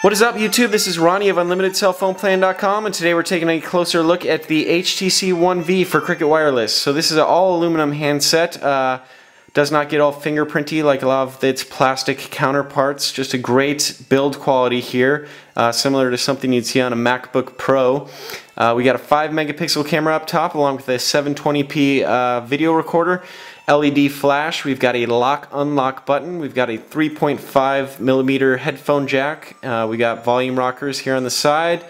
What is up, YouTube? This is Ronnie of UnlimitedCellPhonePlan.com, and today we're taking a closer look at the HTC One V for Cricket Wireless. So this is an all aluminum handset. Does not get all fingerprinty like a lot of its plastic counterparts. Just a great build quality here, similar to something you'd see on a MacBook Pro. We got a 5 megapixel camera up top along with a 720p video recorder. LED flash, we've got a lock-unlock button, we've got a 3.5 millimeter headphone jack, we got volume rockers here on the side,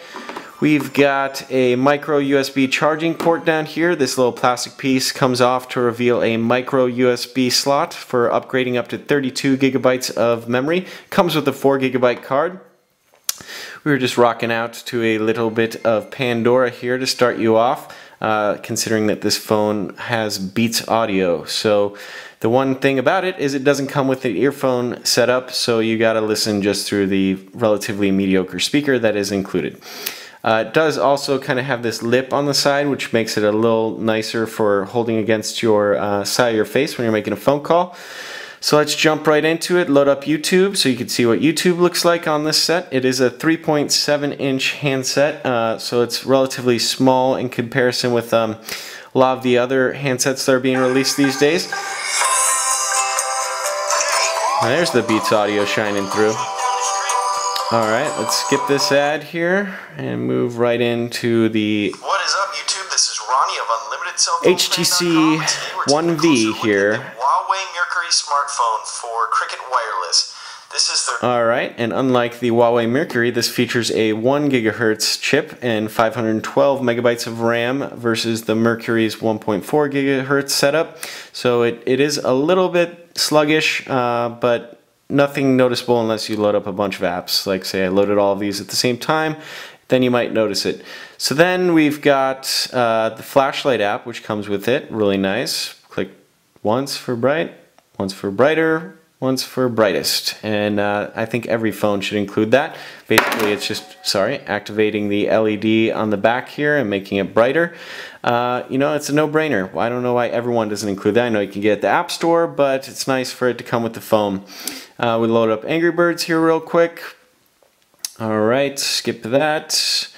we've got a micro USB charging port down here. This little plastic piece comes off to reveal a micro USB slot for upgrading up to 32 gigabytes of memory. Comes with a 4 gigabyte card. We were just rocking out to a little bit of Pandora here to start you off. Considering that this phone has Beats audio. So the one thing about it is it doesn't come with the earphone setup, so you gotta listen just through the relatively mediocre speaker that is included. It does also kind of have this lip on the side, which makes it a little nicer for holding against your side of your face when you're making a phone call. So let's jump right into it, load up YouTube so you can see what YouTube looks like on this set. It is a 3.7-inch handset, so it's relatively small in comparison with a lot of the other handsets that are being released these days. There's the Beats audio shining through. Alright, let's skip this ad here and move right into the What is up, YouTube? This is Ronnie of HTC One V here. Smartphone for Cricket Wireless. This is the Alright, and unlike the Huawei Mercury, this features a 1 gigahertz chip and 512 megabytes of RAM versus the Mercury's 1.4 gigahertz setup. So it is a little bit sluggish, but nothing noticeable unless you load up a bunch of apps. Like say I loaded all of these at the same time, then you might notice it. So then we've got the flashlight app, which comes with it, really nice. Click once for bright, once for brighter, once for brightest, and I think every phone should include that. Basically it's just, activating the LED on the back here and making it brighter. You know, it's a no-brainer. I don't know why everyone doesn't include that. I know you can get it at the App Store, but it's nice for it to come with the phone. We load up Angry Birds here real quick. Alright, skip that.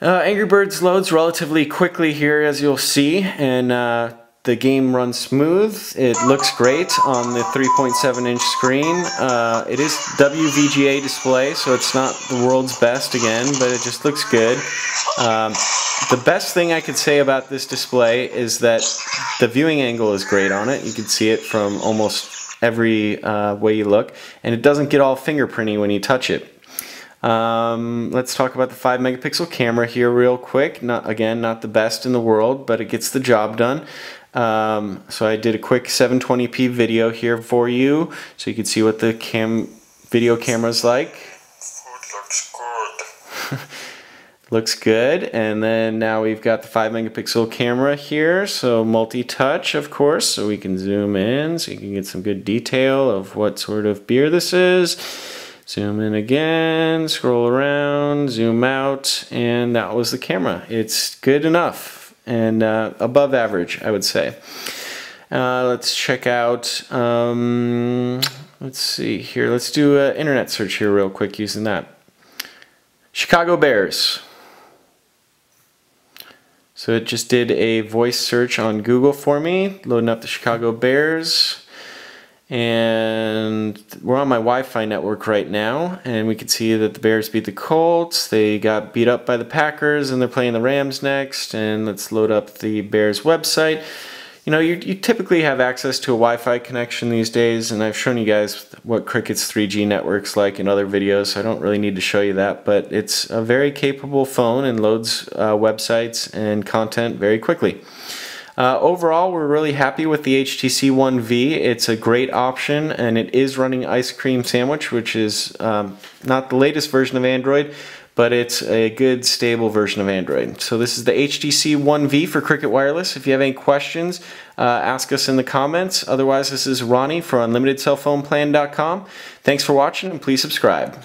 Angry Birds loads relatively quickly here, as you'll see, and the game runs smooth. It looks great on the 3.7-inch screen. It is WVGA display, so it's not the world's best again, but it just looks good. The best thing I could say about this display is that the viewing angle is great on it. You can see it from almost every way you look, and it doesn't get all fingerprinty when you touch it. Let's talk about the 5 megapixel camera here real quick. Not the best in the world, but it gets the job done. So I did a quick 720p video here for you, so you can see what the video camera's like. Food looks good. Looks good. And then now we've got the 5 megapixel camera here, so multi-touch, of course, so we can zoom in so you can get some good detail of what sort of beer this is. Zoom in again, scroll around, zoom out, and that was the camera. It's good enough. And above average, I would say. Let's check out, let's see here, let's do an internet search here real quick using that. Chicago Bears. So it just did a voice search on Google for me, loading up the Chicago Bears. And we're on my Wi-Fi network right now, and we can see that the Bears beat the Colts. They got beat up by the Packers, and they're playing the Rams next. And let's load up the Bears website. You know, you typically have access to a Wi-Fi connection these days, and I've shown you guys what Cricket's 3G network's like in other videos, so I don't really need to show you that. But it's a very capable phone and loads websites and content very quickly. Overall, we're really happy with the HTC One V. It's a great option, and it is running Ice Cream Sandwich, which is not the latest version of Android, but it's a good, stable version of Android. So this is the HTC One V for Cricket Wireless. If you have any questions, ask us in the comments. Otherwise, this is Ronnie for UnlimitedCellPhonePlan.com. Thanks for watching, and please subscribe.